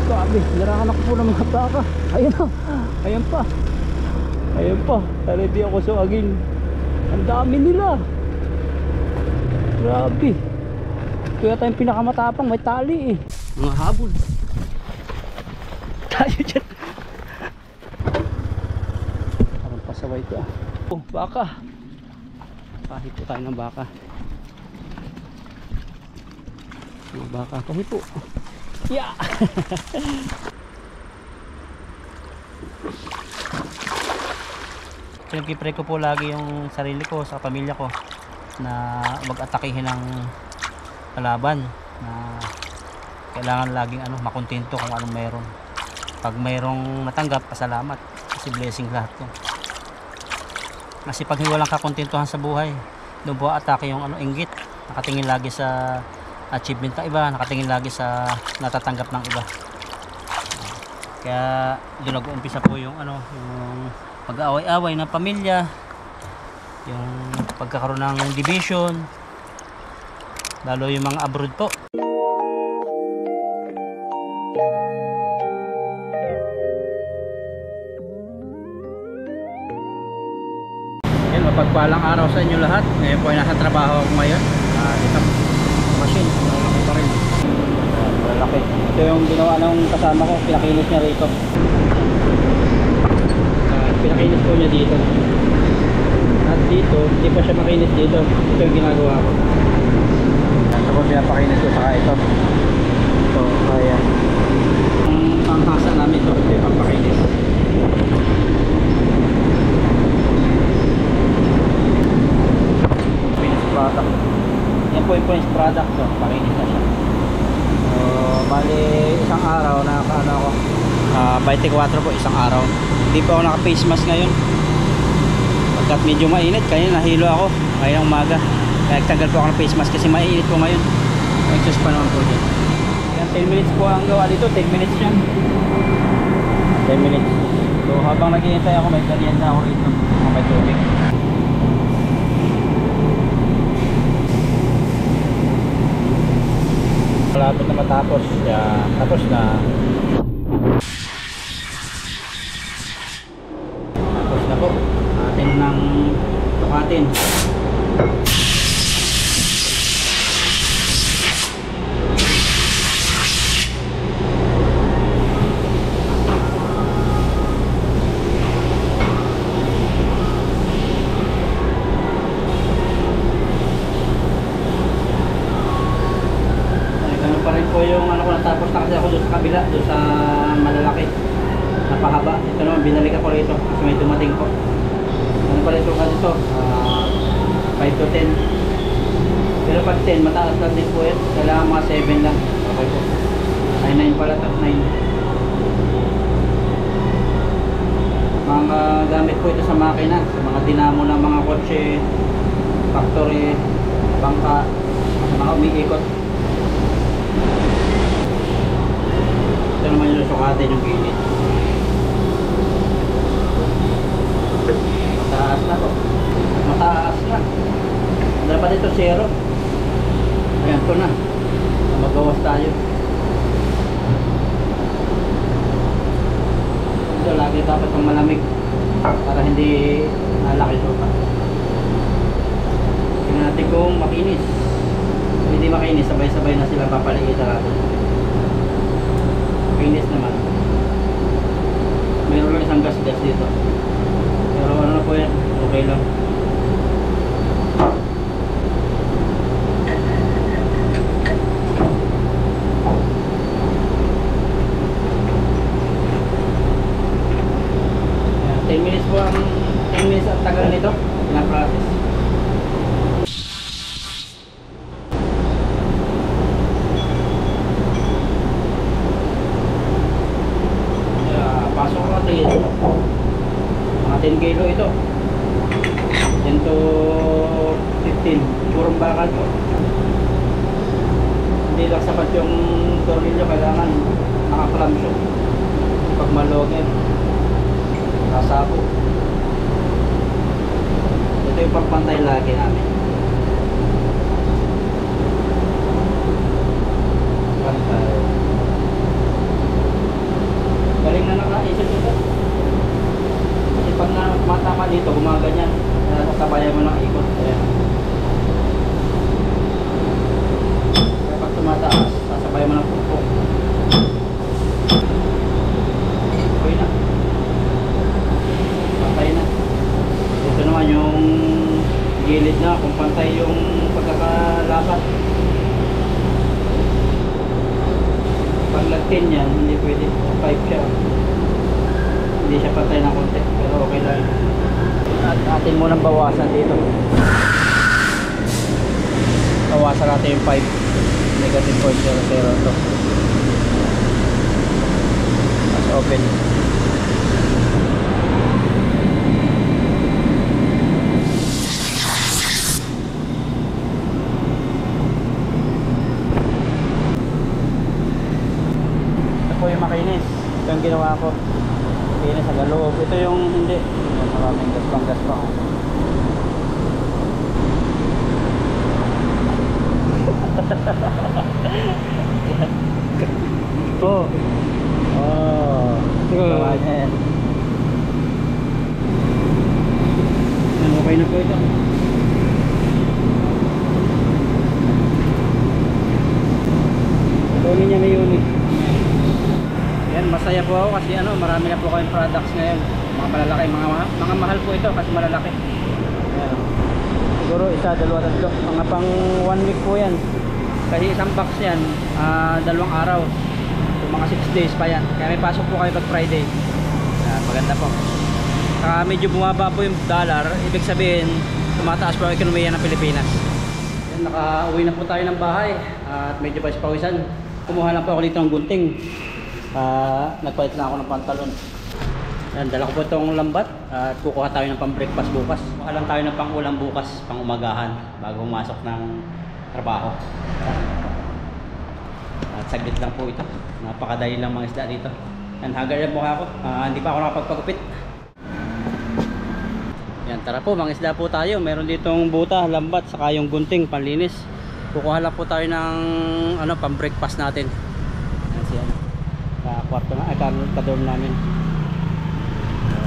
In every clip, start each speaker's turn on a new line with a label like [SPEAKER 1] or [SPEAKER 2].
[SPEAKER 1] Grabe, narahanak po ng mga baka. Ayun na, ayan pa. Ayan pa, pero hindi ako suagin. Ang dami nila. Grabe. Kaya tayong pinakamatapang, may tali eh. Mga habol. Tayo dyan. Parang pasaway ito ah. Oh, baka. Kahit po tayo ng baka. Mga baka kahit po. Yeah! Pinag-pray ko po lagi yung sarili ko sa pamilya ko na mag-atakihin ng kalaban, na kailangan laging makontento kung anong meron. Pag mayroong natanggap, pasalamat, kasi blessing lahat to. Kasi pag walang kakontentuhan sa buhay, doon po atake yung inggit, nakatingin lagi sa achievement ng iba, nakatingin lagi sa natatanggap ng iba. Kaya doon nag-uumpisa po yung yung pag-aaway-away ng pamilya, yung pagkakaroon ng division, lalo yung mga abroad po. Yan, mapagpalang araw sa inyo lahat. Ngayon po ay nasa trabaho ako ngayon. Ito machine, malaki pa rin. Malaki. Ito yung ginawa ng kasama ko, pinakinis niya rito. Pinakinis ko niya dito. At dito, hindi pa siya makinis dito. Ito yung ginagawa ko. Tapos pinapakinis ko saka ito. Ito, kaya. Ang panghasa namin ito, ito yung pampakinis. Finished product. Yan po yung finished product. So, pakinis na siya. Bali isang araw nakakaano ako 24 po isang araw. Hindi pa ako naka face mask ngayon pagkat medyo mainit. Kanina nahilo ako ngayong umaga, kaya nagtanggal po ako ng face mask kasi mainit po ngayon. Exhaust pa naman po dyan. Yan, 10 minutes po ang gawa dito. 10 minutes yan, 10 minutes. So habang naghihintay ako, may ganyan na ako rito, may tubig. Malapit na matapos. Tapos na. Tapos na po. Atin ng tukatin. Yung ko natapos na kasi ako doon sa kabila, doon sa malalaki napahaba. Ito naman binalik ako rito kasi may dumating po. Ano pala ito ka dito? 5 to 10. Pero pag 10 mataas lang din po yan. Kailangan mga 7 lang. Okay po. Ay 9 pala, 9. Mga gamit po ito sa makina, sa mga dinamo ng mga kotse, factory, bangka, sa mga umiikot. Ito naman yung sukatin yung gilid. Mataas na po. Mataas na. Dapat ito 0. Ayan, ito na. Magawas tayo. Ito lagi dapat pang malamig para hindi nalaki suka. Tingnan natin kung makinis. Kung hindi makinis, sabay-sabay na sila papaliitan natin. Makinis naman. Mayroon lang isang gas-gas dito. Pero ano na po yan, okay lang. Ayan, 10 minutes po ang 10 minutes ang tagal nito na process. Mga 10 kilo ito, 10 to 15 purong bakal po. Hindi lang sapat yung tornilyo, kailangan naka-clamp pag malogin kasabo. Ito yung pagpantay lagi namin, pantay. na nakaisip dito. Kasi pag matama dito, gumaganyan. Sasabayan mo ng ikot. Ayan. Kaya pag tumataas, sasabayan mo ng pupok. Okay na. Pantay na. Ito naman yung gilid na kung pantay yung pagkakalapat. Pag nag-10 yan, hindi pwede. 5 siya. Hindi siya pantay ng konti, pero okay lang. At atin munang bawasan dito. Bawasan natin yung 5. Negative 0.00 to. Mas open. Yung makinis, ito yung ginawa ko, makinis sa loob. Ito yung hindi, maraming gaspang oh gawa niya yan. Okay na po ito. Tuloy niya na yun eh. Yan, masaya po ako kasi marami na po kayong products ngayon. Mga malalaki, mga mahal po ito kasi malalaki. Ayan. Siguro isa, dalawa, tatlo. Mga pang 1 week po yan. Kasi isang box yan, 2 araw. So, mga 6 days pa yan. Kaya may pasok po kayo pag Friday. Ayan, maganda po. Saka medyo bumaba po yung dollar. Ibig sabihin, tumataas po ang ekonomiya ng Pilipinas. Yan, nakauwi na po tayo ng bahay. At medyo pawisan. Kumuha lang po ako dito ng gunting. Nagpalit na ako ng pantalon. Yan, dala ko po itong lambat at kukuha tayo ng pang-breakfast bukas. Kuha lang tayo ng pang-ulam bukas, pang-umagahan bago pumasok ng trabaho. At saglit lang po ito. Napakadali lang mga isda dito. Yan, haggard na mukha ko. Hindi pa ako nakapagpagupit. Yan, tara po, mga isda po tayo. Meron ditong buta, lambat, saka yung gunting, panlinis. Kukuha lang po tayo ng pang-breakfast natin. Yan siya. Kwarto na, kadorm namin.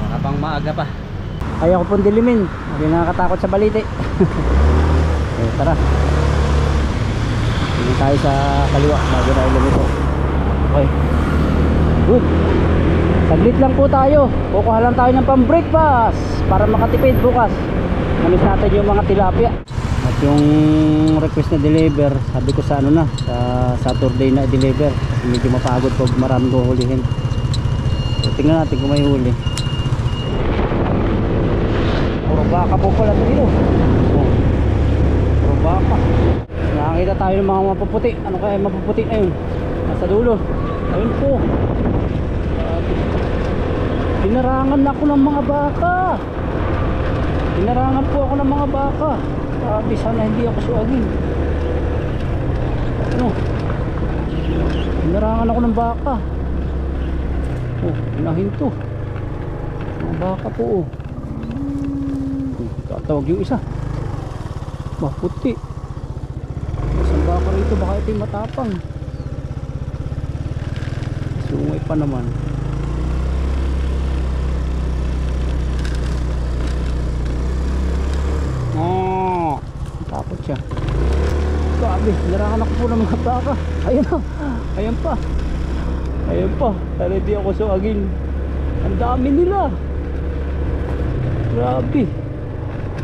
[SPEAKER 1] Habang maaga pa. Ayaw ko pong dilimin. Hindi nakakatakot sa balite. Okay, tara. Hindi tayo sa kaliwa bago tayo lumito. Okay. Good. Saglit lang po tayo. Kukuha lang tayo ng pang-breakfast para makatipid bukas. Namis natin yung mga tilapia. At yung request na deliver, sabi ko sa sa Saturday na deliver. Medyo mapagod pag maraming huhulihin. So, tingnan natin kung may huli. Puro baka po pala dito. Oh. Puro baka. Nakakita tayo ng mga mapuputi. Ano kaya mapuputi na yun? Nasa dulo. Ayun po. Pinarangan ako ng mga baka. Pinarangan po ako ng mga baka. Sabi, sana hindi ako suagin. Pinarangan ako ng baka. Pinahinto. Mga baka po. Tatawag yung isa. Maputi. Isang baka rito, baka ito yung matapang. Sungay pa naman. Takot siya. Grabe, narangan ako po ng mga baka. Ayun na, ayan pa. Ayan pa, pero hindi ako suagin. Ang dami nila. Grabe.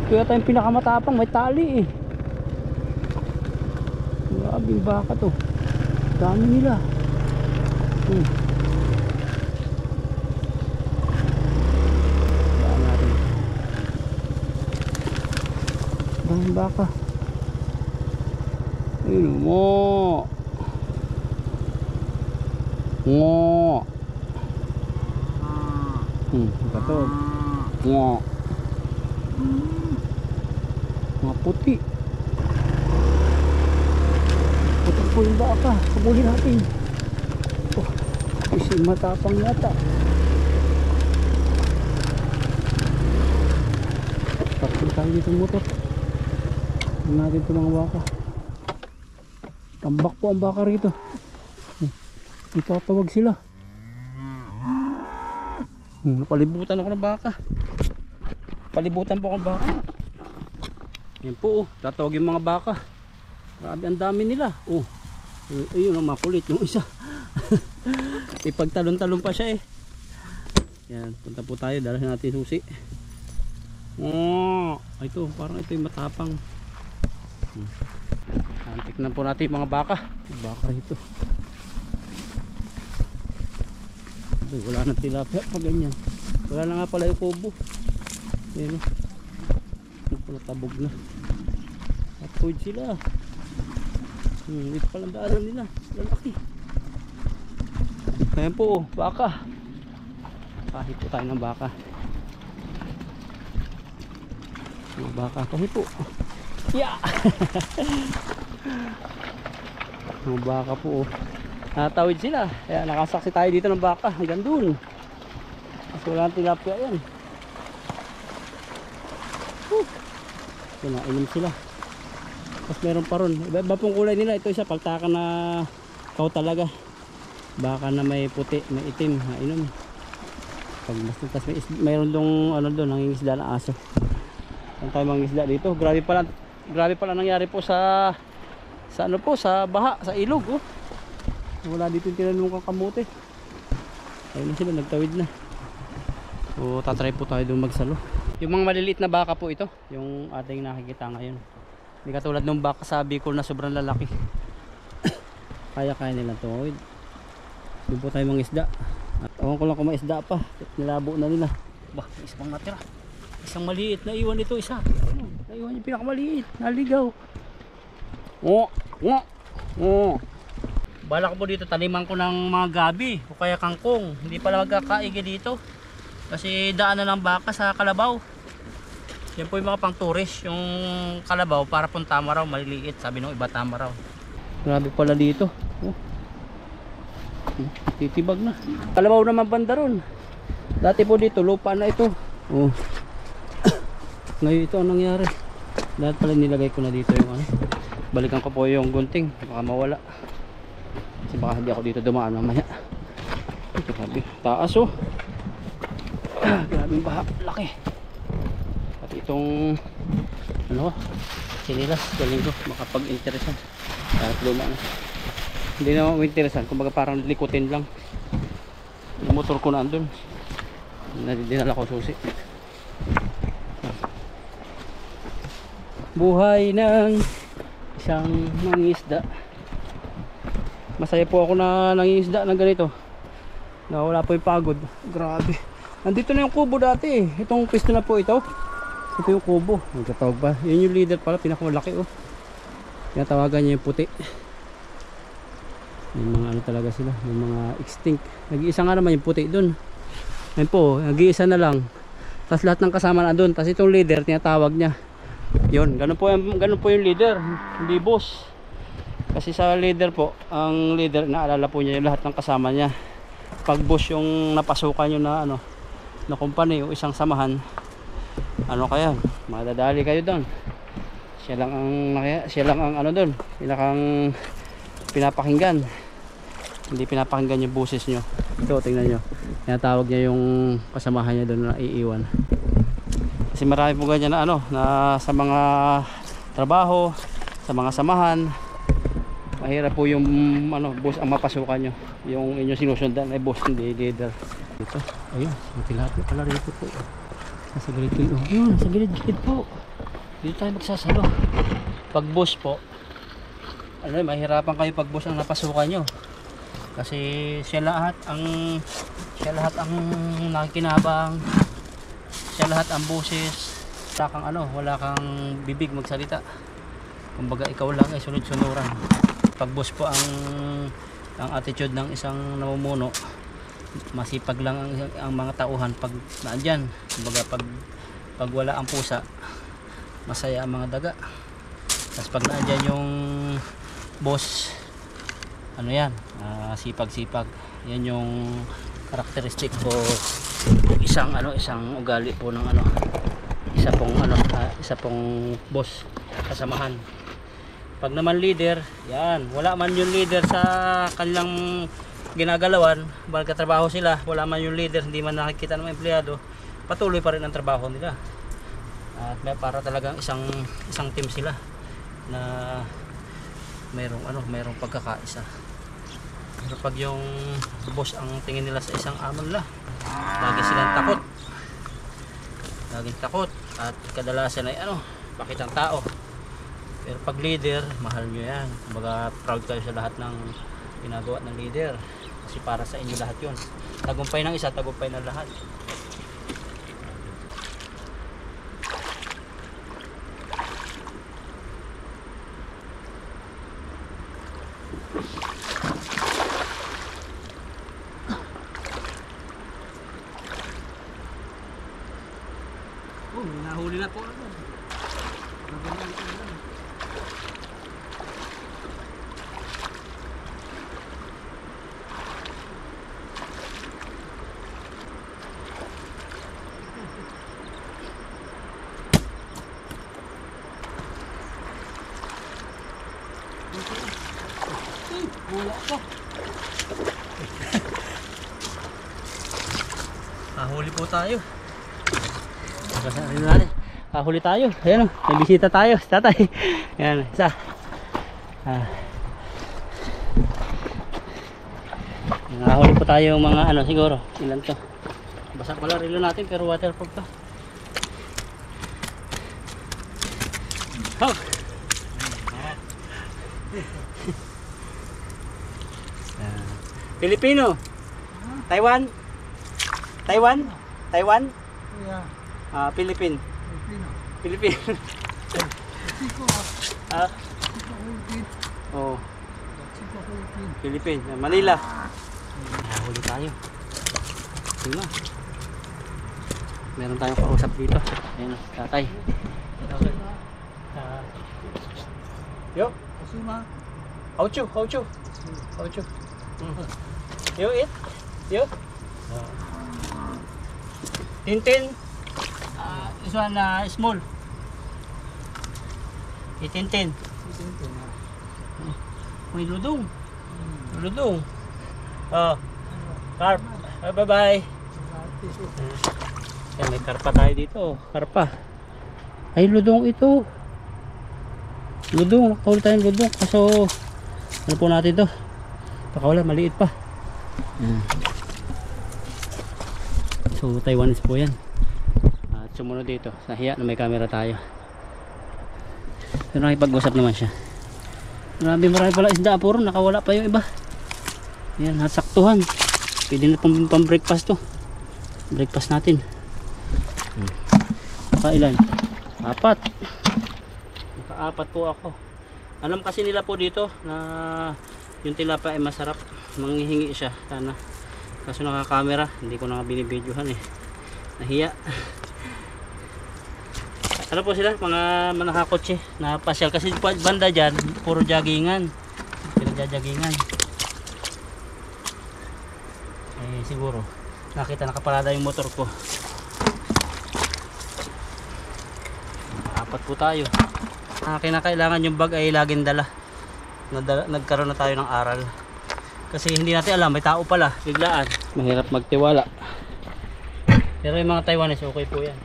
[SPEAKER 1] Kaya tayong pinakamatapang, may tali eh. Grabe yung baka to. Dami nila. Dami natin. Dami baka. Ayun mo. Ngo. Katog. Ngo. Mga puti. Puti po yung baka. Kabuli natin. Oh, kasi matapang yata. Takot tayo dito motor. Tingnan natin ito mga baka. Tambak po ang baka rito. Itatawag sila. Napalibutan ako ng baka. Palibutan po ako ng baka. Yan po, tatawag yung mga baka. Grabe, ang dami nila. Ayun ang makulit yung isa. Ipagtalon-talon pa siya eh. Yan, punta po tayo, dalahin natin susi. Ito, parang ito yung matapang. Tignan po natin yung mga baka. Baka ito. Wala nang tilapia pa ganyan. Wala na nga pala yung kubo. Ayan o. Pala tabog na. Upward sila. Ito palang daanan nila. Lalaki. Ayan po, baka. Kahit po tayo ng baka. Mga baka kahit po. Yeah! Mga baka po. Natawid sila. Kaya nakasaksi tayo dito ng baka. Hanggang dun. Kasi wala nang tilapia yan. So, nainom sila. Tapos meron pa ron. Iba pong kulay nila. Ito isa paltakan na kaw talaga. Baka na may puti, may itim. Nainom. Pag basta, tapos mayroon dong ano doon, nangingisda na aso. Saan tayo mangingisda dito? Grabe pala nangyari po sa ano po, sa baha, sa ilog oh. Wala dito yung tinanong kang kamote. Ayun na sila, nagtawid na. So tatry po tayo doon magsalo. Yung mga maliliit na baka po ito, yung ating nakikita ngayon. Hindi katulad ng baka sa Bicol na sobrang lalaki. Kaya nila tuwid. Doon po tayo mangisda. At awan ko lang kung may isda pa. Nilabo na nila. Bah, isang natira. Isang maliit, naiwan ito isa. Naiwan yung pinakamaliit, naligaw. Balak po dito taniman ko ng mga gabi o kaya kangkong. Hindi pala magkakaigi dito kasi daanan ng baka sa kalabaw. Yan po yung mga pang tourist. Yung kalabaw para pong tama raw, maliliit. Sabi nung iba tama raw. Grabe pala dito. Titibag na. Kalabaw naman banda ron. Dati po dito lupa na ito. Ngayon ito ang nangyari. Dahil pala nilagay ko na dito yung ano. Balikan ko po yung gunting. Baka mawala. Kasi baka hindi ako dito dumaan mamaya. Ito grabe. Taas oh. Grabe yung baha. Laki. Pati itong ano sinilas. Galing ko makapag-interesan. Kahit luma na. Hindi na interesan. Kumbaga parang likutin lang. Yung motor ko na andun. Dinala ko susi. Buhay ng isang mangingisda. Masaya po ako na nangingisda ng ganito. Wala po yung pagod. Grabe. Nandito na yung kubo dati eh. Itong pisto na po ito. Ito yung kubo. Nagkatawag ba? Yun yung leader pala. Pinakamalaki oh. Tinatawagan niya yung puti. Yung mga ano talaga sila. Yung mga extinct. Nag-iisa nga naman yung puti dun. Ayun po. Nag-iisa na lang. Tapos lahat ng kasama na dun. Tapos itong leader tinatawag niya. Yun. Ganun po yung leader. Hindi boss. Kasi sa leader po, ang leader naalala po niya yung lahat ng kasama niya. Pag boss yung napasukan nyo na ano, na company o isang samahan, ano kaya, madadali kayo doon. Siya lang ang ano doon, pinakang pinapakinggan. Hindi pinapakinggan yung boses nyo. Ito, tingnan nyo. Tinatawag niya yung kasamahan niya doon na iiwan. Kasi marami po ganyan na ano, na sa mga trabaho, sa mga samahan, mahirap po yung ano, boss ang mapasukan nyo. Yung inyong sinusundan ay boss, hindi leader. Dito, ayun, tilapia pala rito po. Nasa gilid po yun, nasa gilid po. Dito tayo magsasalo. Pag boss po, ano, mahirapan kayo pag boss ang napasukan nyo. Kasi siya lahat ang nakikinabang, siya lahat ang boses. Wala kang ano, wala kang bibig magsalita. Kumbaga ikaw lang ay sunod-sunuran. Pag boss po ang attitude ng isang namumuno, masipag lang ang mga tauhan pag naandyan. Kumbaga pag wala ang pusa, masaya ang mga daga. Tapos pag naandyan yung boss, ano yan, sipag-sipag. Yan yung karakteristik o isang ugali po ng ano, isa pong boss kasamahan. Pag naman leader, yan, wala man yung leader sa kanilang
[SPEAKER 2] ginagalawan, magkatrabaho sila, wala man yung leader, hindi man nakikita ng mga empleyado, patuloy pa rin ang trabaho nila. At may para talagang isang team sila na mayroong pagkakaisa. Pero pag yung boss ang tingin nila sa isang amo nila, lagi silang takot. Laging takot at kadalasan ay pakitang tao. Pero pag leader, mahal nyo yan. Kumbaga proud kayo sa lahat ng ginagawa ng leader. Kasi para sa inyo lahat yun. Tagumpay ng isa, tagumpay ng lahat. Nahuli na po. Wala pa. Huli po tayo. Huli tayo. Ayan o, may bisita tayo. Tatay. Ayan, isa. Huli po tayo mga siguro. Ilan to? Basa pala rilo natin pero waterproof to. Hog! Filipino. Taiwan. Taiwan. Taiwan.
[SPEAKER 3] Yeah.
[SPEAKER 2] Philippine.
[SPEAKER 3] Filipino.
[SPEAKER 2] Philippine.
[SPEAKER 3] Mexico. Philippine.
[SPEAKER 2] Oh,
[SPEAKER 3] Mexico, Philippine.
[SPEAKER 2] Philippine. Manila. Huli tayo. Tingnan mo. Meron tayong kausap dito. Ayan, tatay. Yo.
[SPEAKER 3] Asuma.
[SPEAKER 2] Auchu. You eat? You? Tintin. This one small. Tintin. May ludong. Ludong. Carp. Bye-bye. May karpa tayo dito. Karpa. Ay, ludong ito. Ludong. Nakahuli tayong ludong. Kaso, ano po natin ito? Baka wala, maliit pa. So, Taiwanese po yan. At sumunod dito. Sa hiya na may camera tayo. Pero nakipag-usap naman siya. Marami pala isda po ron. Nakawala pa yung iba. Yan, nasaktuhan. Pwede na pang breakfast to. Breakfast natin. Ilan? 4. Naka-4 po ako. Alam kasi nila po dito na yung tilapia ay masarap. Manghihingi siya sana. Kaso naka-camera, hindi ko na binibidyohan eh. Nahiya. Ano po sila? Mga manakakotse na pasyal. Kasi banda dyan, puro joggingan. Pinagjajagingan. Eh siguro, nakita nakaparada yung motor ko. 4 po tayo. Kinakailangan yung bag ay laging dala. Nagkaroon na tayo ng aral. Kasi hindi natin alam, may tao pala, biglaan. Mahirap magtiwala. Pero yung mga Taiwanese, okay po yan.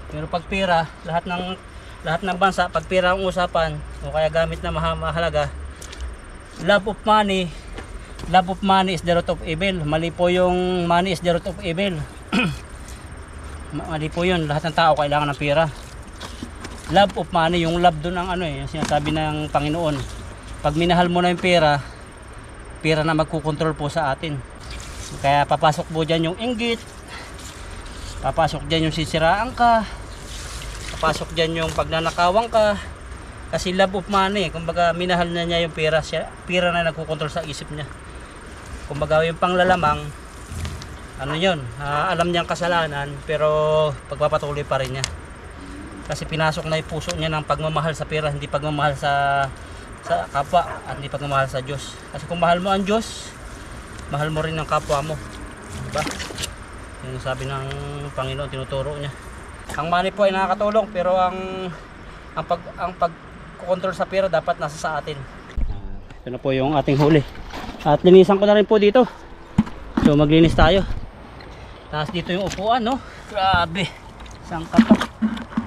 [SPEAKER 2] Pero pag pira, lahat ng bansa, pag pira ang usapan, o kaya gamit na mahalaga, love of money is the root of evil. Mali po yung money is the root of evil. Mali po yun, lahat ng tao kailangan ng pera. Love of money, yung love dun ang yung sinasabi ng Panginoon. Pag minahal mo na yung pera na magkukontrol po sa atin. Kaya papasok po dyan yung inggit, papasok dyan yung sisiraan ka, papasok dyan yung pagnanakawan ka. Kasi love of money, kumbaga minahal na niya yung pera, pera na nagkukontrol sa isip niya. Kumbaga yung panglalamang, yun, alam niyang kasalanan pero pagpapatuloy pa rin niya. Kasi pinasok na yung puso niya ng pagmamahal sa pera, hindi pagmamahal sa kapwa at hindi pagmamahal sa Diyos. Kasi kung mahal mo ang Diyos, mahal mo rin ang kapwa mo. Diba? Yung sabi ng Panginoon, tinuturo niya. Ang money po ay nakakatulong pero ang pagkokontrol sa pera dapat nasa sa atin. Ito na po yung ating huli. At linisan ko na rin po dito. So maglinis tayo. Tapos dito yung upuan, no? Grabe. Sangka pa.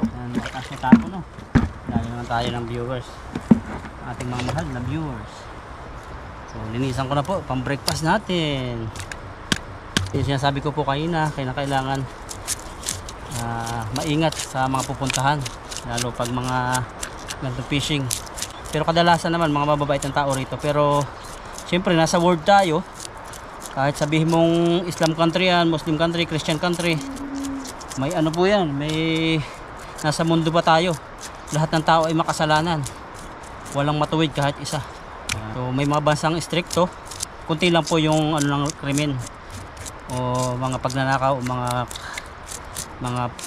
[SPEAKER 2] Yan, mataas na tapo, no? Dali naman tayo ng viewers. Ating mga mahal na viewers. So linisan ko na po pang breakfast natin. Yung sinasabi ko po kanina, kailangan maingat sa mga pupuntahan, lalo pag mga ganitong fishing. Pero kadalasan naman mga mababait ng tao rito. Pero siyempre nasa world tayo, kahit sabihin mong Islam country yan, Muslim country, Christian country, may ano po yan, may nasa mundo ba tayo, lahat ng tao ay makasalanan, walang matuwid kahit isa. So may mga bansang stricto, kunti lang po yung ano ng krimen o mga pagnanakaw o mga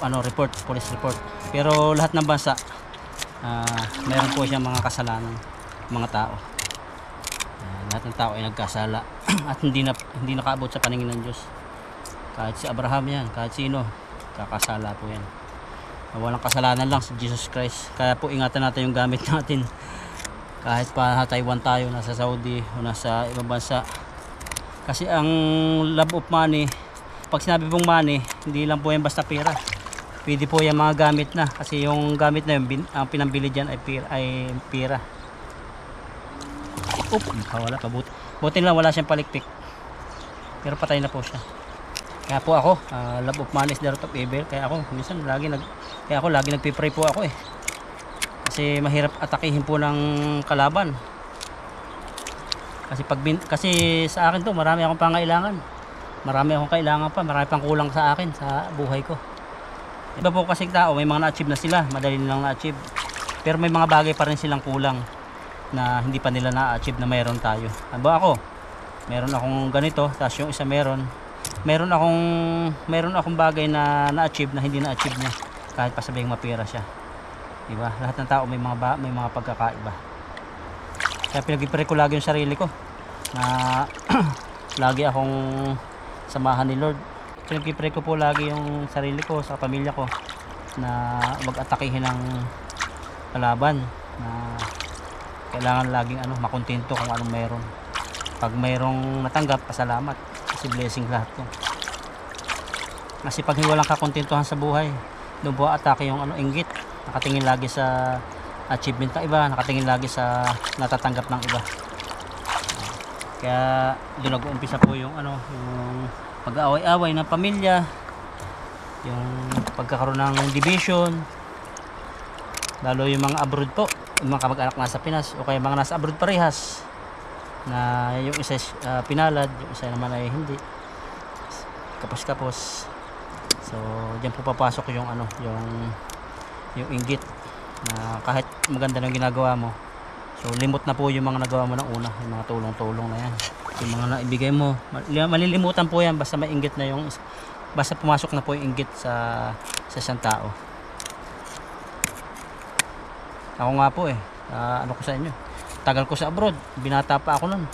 [SPEAKER 2] ano report, police report. Pero lahat ng bansa mayroon po siyang mga kasalanan, mga tao. Lahat ng tao ay nagkasala at hindi nakaabot sa paningin ng Diyos. Kahit si Abraham yan, kahit sino, kakasala po yan. Walang kasalanan lang si Jesus Christ. Kaya po ingatan natin yung gamit natin. Kahit pa Taiwan tayo, nasa Saudi o nasa ibang bansa. Kasi ang love of money, pag sinabi pong money, hindi lang po yan basta pera. Pwede po yan mga gamit na. Kasi yung gamit na yun, ang pinambili dyan ay pera. Wala pa. Buti lang wala siyang palikpik. Pero patay na po siya. Kaya po ako, love of money is the root of evil. Kaya ako, minsan lagi nagpipray po ako eh. Kasi mahirap atakihin po ng kalaban. Kasi sa akin to, marami akong pangailangan. Marami akong kailangan pa, marami pang kulang sa akin sa buhay ko. Iba po kasing tao, may mga na-achieve na sila, madali nilang na-achieve. Pero may mga bagay pa rin silang kulang na hindi pa nila na-achieve na mayroon tayo. Ano ako? Meron akong ganito, tapos yung isa meron akong bagay na na-achieve na hindi na-achieve niya kahit pa sabihing mapira siya. Diba? Lahat ng tao may mga pagkakaiba. Kaya pinag-pray ko lagi yung sarili ko na lagi akong samahan ni Lord. Pinag-pray ko po lagi yung sarili ko sa pamilya ko na wag atakihin ng kalaban, na kailangan laging makontento kung anong mayroon. Pag mayroong natanggap, pasalamat, kasi blessing lahat yun. Kasi pag walang kakontentuhan sa buhay, doon po atake yung inggit. Nakatingin lagi sa achievement ng iba, nakatingin lagi sa natatanggap ng iba. Kaya doon nag-uumpisa po yung yung pag-aaway-away ng pamilya, yung pagkakaroon ng division, lalo yung mga abroad po, yung mga kamag-anak nasa Pinas o kaya mga nasa abroad parehas, na yung isa pinalad, yung isa naman ay hindi, kapos-kapos. So diyan po papasok yung yung inggit, na kahit maganda na yung ginagawa mo, so limot na po yung mga nagawa mo ng una, yung mga tulong-tulong na yan, yung mga naibigay mo, malilimutan po yan basta may inggit na basta pumasok na po yung inggit sa isang tao. Ako nga po ko sa inyo, tagal ko sa abroad, binata pa ako nun,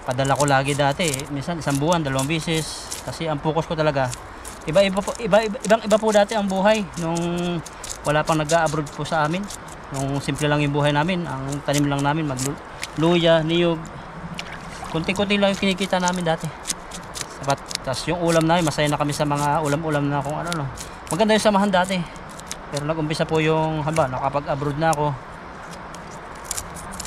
[SPEAKER 2] padala ko lagi dati, minsan isang buwan, 2 beses, kasi ang focus ko talaga iba po dati ang buhay nung wala pang nag-abroad po sa amin. Nung simple lang yung buhay namin, ang tanim lang namin magluya, niyog, kunti-kunti lang yung kinikita namin dati. Sapat. Tapos yung ulam namin, masaya na kami sa mga ulam-ulam na kung ano. Maganda yung samahan dati. Pero nag-umpisa po yung nakapag-abroad na ako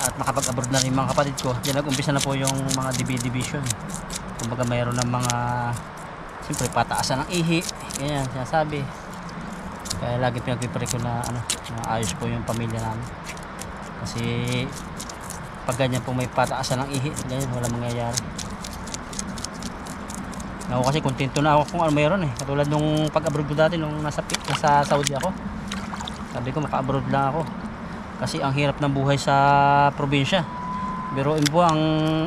[SPEAKER 2] at nakapag-abroad na rin mga kapatid ko. Diyan nag-umpisa na po yung mga division. Kumbaga mayroon ng mga siyempre pataasan ng ihi, ganyan sinasabi. Kaya lagi pinag-pray ko na ayos po yung pamilya namin. Kasi pag ganyan po may pataasan ng ihi, ganyan wala mangyayari. Ako kasi kontento na ako kung ano mayroon Katulad nung pag-abroad ko dati nung nasa Saudi ako. Sabi ko maka-abroad lang ako. Kasi ang hirap ng buhay sa probinsya. Pero po ang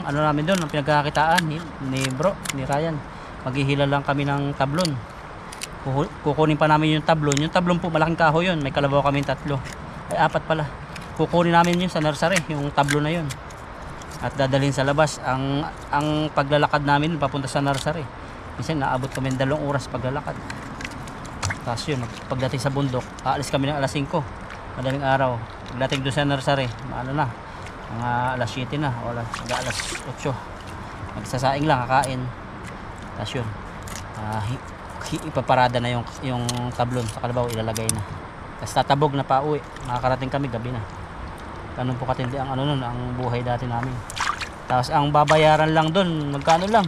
[SPEAKER 2] namin doon, ang pinagkakakitaan ni Ryan. Maghihila lang kami ng tablon. Kukunin pa namin yung tablon po malaking kahoy yun, may kalabaw kami 3 ay 4 pala, kukunin namin yun sa nursery, yung tablon na yun, at dadalhin sa labas. Ang paglalakad namin papunta sa nursery, minsan naabot kami 2 oras paglalakad. Tapos yun, pagdating sa bundok, aalis kami ng alas 5 madaling araw. Pagdating doon sa nursery, mga alas 7 na o alas 8. Magsasaing lang, kakain. Tapos yun, ipaparada na yung tablon sa kalabaw, ilalagay na. Tapos tatabog na pa uwi. Makakarating kami gabi na. Ganun po katindi ang ano nun, ang buhay dati namin. Tapos ang babayaran lang dun, magkano lang?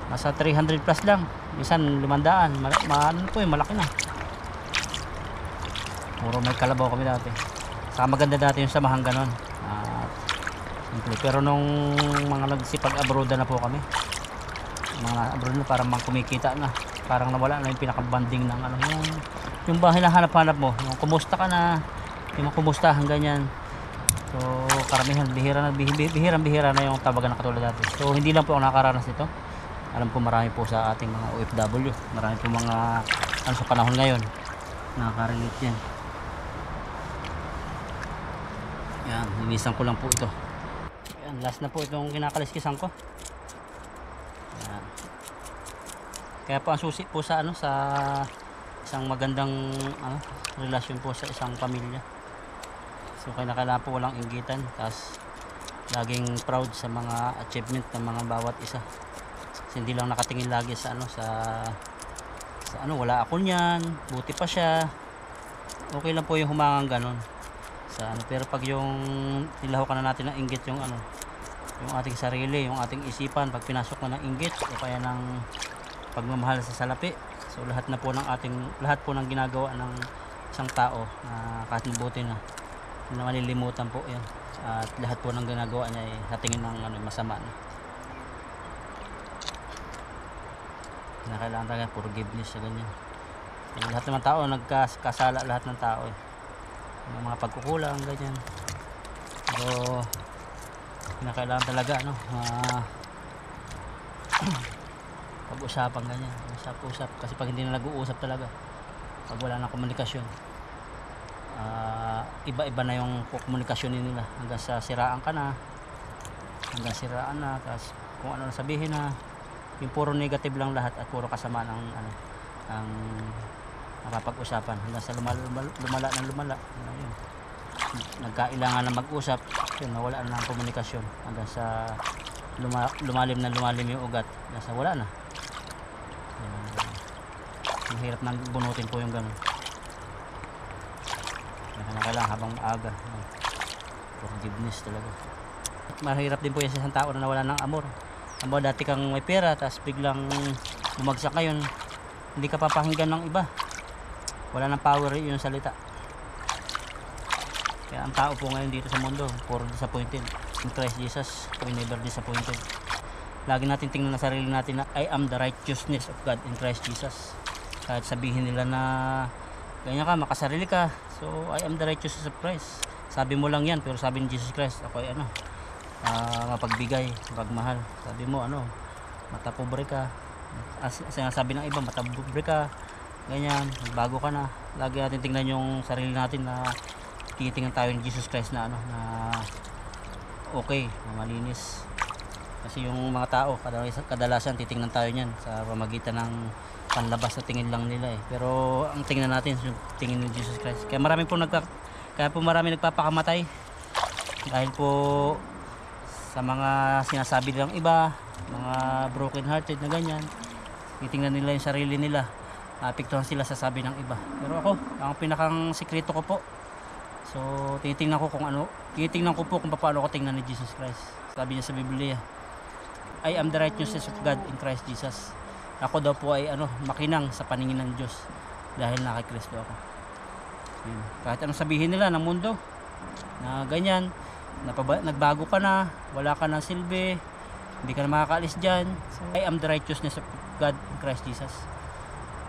[SPEAKER 2] Nasa 300 plus lang. Minsan 500. Ano po yun, malaki na. Puro may kalabaw kami dati. Saka maganda dati yung samahan ganon. Simple. Pero nung mga nagsipag abroad na po kami, mga abroad na parang kumikita na, parang nawala na yung pinakabanding ng ano, yung bahay na hanap-hanap mo, yung kumusta ka na, yung kumustahan ganyan. So karamihan bihirang-bihira na yung tawagan na katulad dati. So hindi lang po ako nakakaranas nito. Alam ko marami po sa ating mga OFW, marami po mga ano sa panahon ngayon nakaka-relate yan. Yan, linisan ko lang po ito. Yan, last na po itong kinakaliskisan ko. Yan. Kaya po ang susi po sa ano, sa isang magandang ano, relasyon po sa isang pamilya. So kailangan po walang inggitan, tapos laging proud sa mga achievement ng mga bawat isa. Kasi hindi lang nakatingin lagi sa ano, sa ano, wala ako niyan, buti pa siya. Okay lang po yung humangang ganon sa ano, pero pag yung nilahukan na natin ng inggit yung ano, yung ating sarili, yung ating isipan, pag pinasok na ng inggit o kaya ng pagmamahal sa salapi, so lahat po ng ginagawa ng isang tao, kahit mabuti na malilimutan po yan, at lahat po ng ginagawa niya ay sa tingin ng ano, masama na. Kailangan talaga forgiveness sa ganyan. Lahat ng tao nagkasala, lahat ng tao ng mga pagkukulang ganyan. So kinakailangan talaga ano, pag-usapan ganyan, usap kasi pag hindi na nag-uusap talaga, pag wala na komunikasyon, iba-iba na yung komunikasyon nila hanggang sa siraan ka na, tapos kung ano na sabihin na, yung puro negative lang lahat at puro kasama ng ano, ang napapag-usapan hanggang sa lumala. Ayun. Nagkailangan na mag-usap, yun, nawala na ang komunikasyon hanggang sa lumalim yung ugat, hanggang sa wala na. Mahirap nang bunutin po yung gano'n. Kailangan habang maaga, forgiveness talaga. Mahirap din po yan sa isang tao na nawala ng amor. Dati kang may pera, tapos biglang bumagsak ngayon, hindi ka papakinggan ng iba, wala nang power yung salita. Kaya ang tao po ngayon dito sa mundo, puro disappointed. In Christ Jesus, we never disappointed. Lagi natin tingnan na sarili natin na I am the righteousness of God in Christ Jesus. Kahit sabihin nila na ganyan ka, makasarili ka, so I am the righteousness of Christ. Sabi mo lang yan, pero sabi ni Jesus Christ, ako ay ano, mapagbigay, mapagmahal. Sabi mo ano, matapobre ka, sinasabi ng iba matapobre ka, ganyan, bago ka na. Lagi natin tingnan yung sarili natin na titingnan tayo ni Jesus Christ na ano, na okay, na malinis. Kasi yung mga tao kadalasan titingnan tayo niyan sa pamagitan ng panlabas na tingin lang nila pero ang tingnan natin yung tingin ni Jesus Christ. Kaya marami nagpapakamatay dahil po sa mga sinasabi nilang iba, mga broken hearted na ganyan. Titingnan nila yung sarili nila, apektuhan sila sa sabi ng iba. Pero ako, ang pinakang sikreto ko po, so titingnan ko po kung paano ako tingnan ni Jesus Christ. Sabi niya sa Biblia, I am the righteousness of God in Christ Jesus. Ako daw po ay makinang sa paningin ng Diyos dahil na kay Kristo ako. Kahit anong sabihin nila ng mundo na ganyan, nagbago ka na, wala ka ng silbi, hindi ka na makakaalis dyan. So, I am the righteousness of God in Christ Jesus.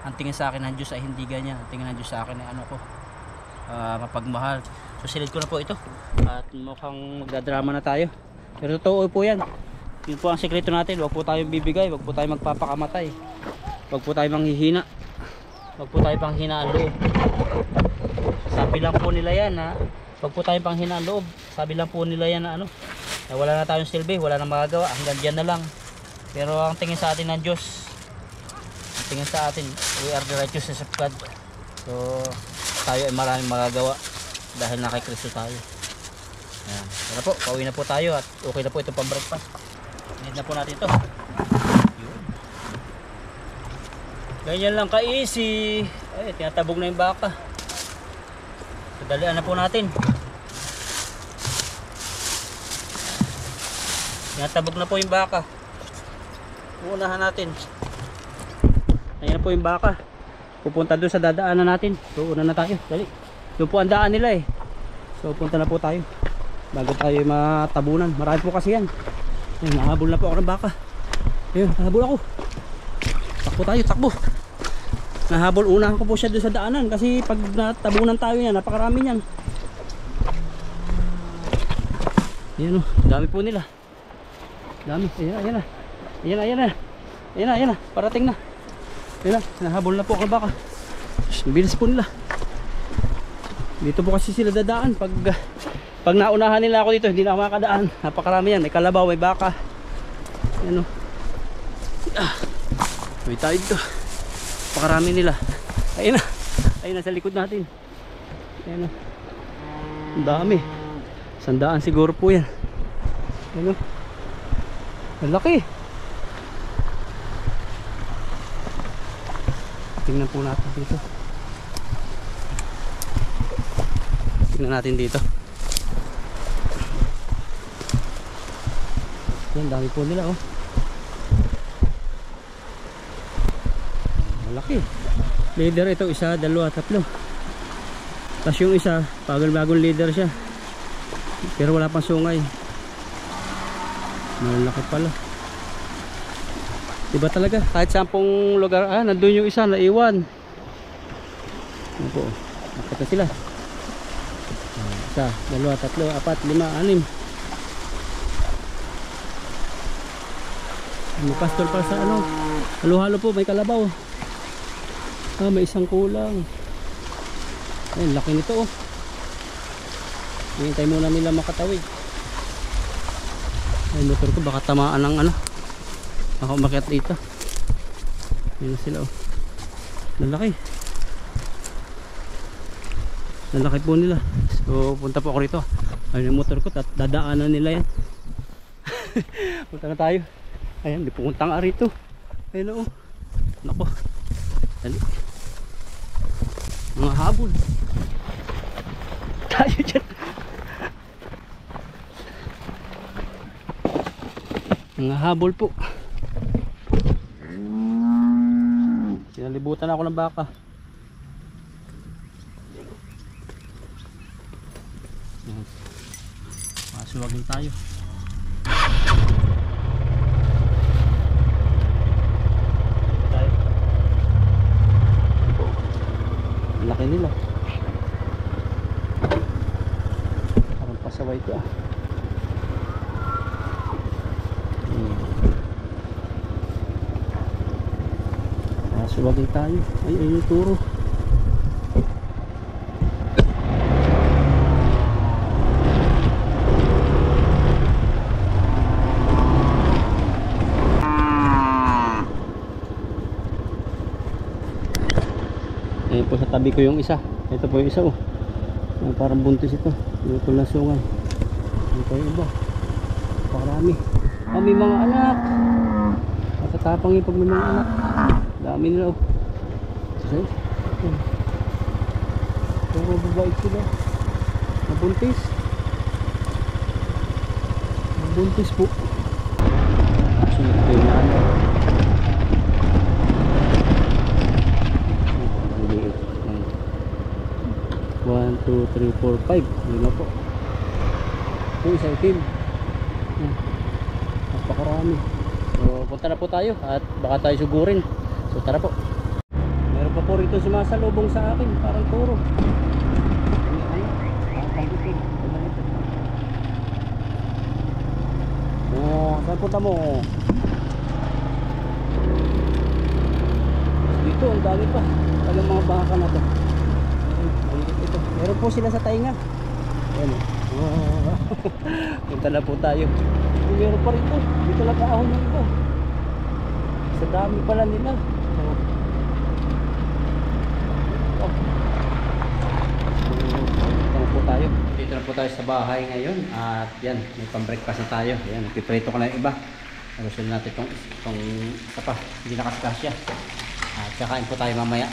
[SPEAKER 2] Ang tingin sa akin ng Diyos ay hindi ganyan. Ang tingin ng Diyos sa akin ay mapagmahal. So silid ko na po ito at mukhang magdadrama na tayo, pero totoo po yan. Yun po ang sekreto natin. Huwag po tayong bibigay, huwag po tayong magpapakamatay, huwag po tayong manghihina, huwag po tayong panghinaan loob. Sabi lang po nila yan na huwag po tayong panghinaan loob. Sabi lang po nila yan na na wala na tayong silbi, wala na magagawa, hanggang dyan na lang. Pero ang tingin sa atin ng Diyos, ang tingin sa atin, we are the righteousness of God. So tayo ay maraming magagawa dahil na kay Kristo tayo. Ayan. Tara po, pauwi na po tayo at okay na po ito pang breakfast. Init na po natin ito. Yun. Ganyan lang ka-easy. Ay, tinatabog na yung baka. So, dalian na po natin. Tinatabog na po yung baka. Uunahan natin. Ayan na po yung baka. Pupunta doon sa dadaanan natin. So, una na tayo. Dali. Doon po ang daan nila eh. So, punta na po tayo. Bago tayo matabunan. Marami po kasi yan. Ayun, nahabol na po ako ng baka. Ayun, nahabol ako. Takbo tayo, takbo. Nahabol, unahan ko po siya doon sa daanan. Kasi pag natabunan tayo yan, napakarami yan. Ayan o, dami po nila. Dami, ayan, ayan na. Ayan na, ayan na. Ayan na, ayan na, parating na. Ayan na, nahabol na po ako ng baka. Bilis po nila. Dito po kasi sila dadaan. Pag naunahan nila ako dito, hindi na ako makakadaan. Napakarami yan, may kalabaw, may baka. Ayan o. May tayo dito. Napakarami nila. Ayun na. Ayun na sa likod natin. Ayan o. Ang dami. 100 siguro po yan. Ayan o. Ang laki. Tingnan po natin dito. Tingnan natin dito. Yan, dami po nila oh. Malaki. Leader ito, isa, dalawa, tatlo. Tapos yung isa, bagong leader siya. Pero wala pang sungay. Malaki pala. Diba talaga? Kahit saan pong lugar, nandun yung isa, naiwan. Ano po? Bakit na sila? Isa, dalawa, tatlo, apat, lima, anim. May pastor para sa ano, halo-halo po, may kalabaw. May isang kulang. Ayun, laki nito oh. Hintay muna nila makatawid. Ay, motor ko baka tamaan ng ano. Ako umakyat dito. Ayun sila oh. Lalaki. Lalaki po nila. So punta po ako rito. Ayun yung motor ko, dadaanan nila yan. Punta na tayo. Ayan, di pumunta nga rito. Ayun o. Nako. Dali. Mga habol. Tayo dyan. Mga habol po. Sinalibutan ako ng baka. Masuwagin tayo. Laki nila. Parang pasaway ito ah. Suwagay tayo. Ay, ayun yung turo. Ayun po sa tabi ko yung isa. Ito po yung isa oh. Parang buntis ito. Lutol na sungay. Ito po yung iba. Parami. May mga anak. Matatapang yung pag may mga anak. Dami nila oh. Okay. Pero babait sila. Nabuntis. Nabuntis po. Sunod ko yung ano. Maliit. 1, 2, 3, 4, 5. Lima po. Yung isa itim. Napakarami. So punta na po tayo at baka tayo sugurin. So tara po. Meron pa po rito sumasalubong sa akin. Parang turo. Oh, saan punta mo? Dito ang dami pa. Tagang mga baka na to. Ito. Meron po sila sa tainga. Ayan oh. Punta na po tayo. Meron pa rito. Dito lang kaahon ng iba. Sa dami pala nila.
[SPEAKER 1] tayo. Dito na po tayo sa bahay ngayon. At yan, may pang-breakfast na tayo. Yan, nagpiprito ko na yung iba. Gusto natin itong isa pa. Hindi nakaskasya. At kakain po tayo mamaya.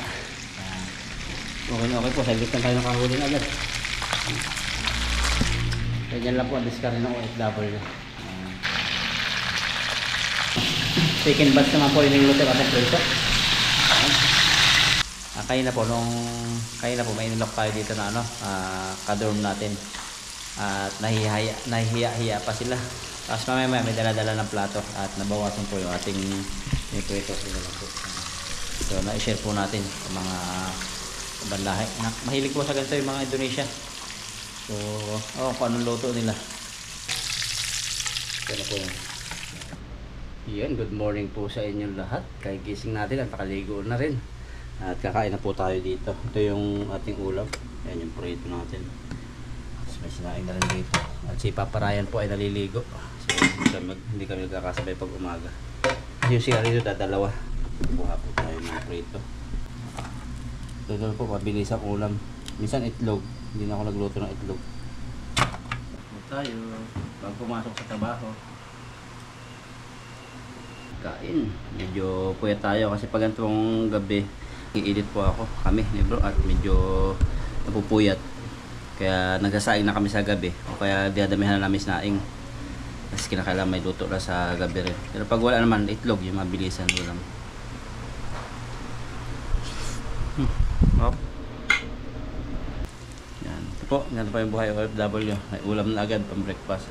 [SPEAKER 1] Okay po. Saglit lang tayo nakahuling agad. Ganyan lang po ang discard ng OFW. Second batch naman po yung niluto at prito. Kanina po may inilok tayo dito na ka-dorm natin. At nahihiya pa sila. Tapos mamaya may dala-dala ng plato at nabawasan po yung ating prito. So na-share po natin sa mga banlahe. Mahilig po sa ganito yung mga Indonesia. So, kung anong luto nila. Yan po yan. Yan, good morning po sa inyong lahat. Kagising natin at nakaligo na rin. At kakain na po tayo dito. Ito yung ating ulam. Yan yung prito natin. Tapos may sinain na rin dito. At si Papa Ryan po ay naliligo. So hindi kami nagkakasabay pag umaga. Yung siya rito dadalawa. Buha po tayo ng prito. Ito po mabilis ang ulam. Minsan itlog. Hindi na ako nagluto ng itlog. Ito tayo. Pag pumasok sa trabaho. Kain. Medyo puyat tayo kasi pag ganitong gabi i-edit po kami ni bro at medyo napupuyat kaya nagsasaing na kami sa gabi o kaya dinadamihan na namin sinaing kasi kinakailangan may luto na sa gabi rin pero pag wala naman itlog yung mabilisan ulam. Yan ito po, yan pa yung buhay OFW, may ulam na agad pang breakfast.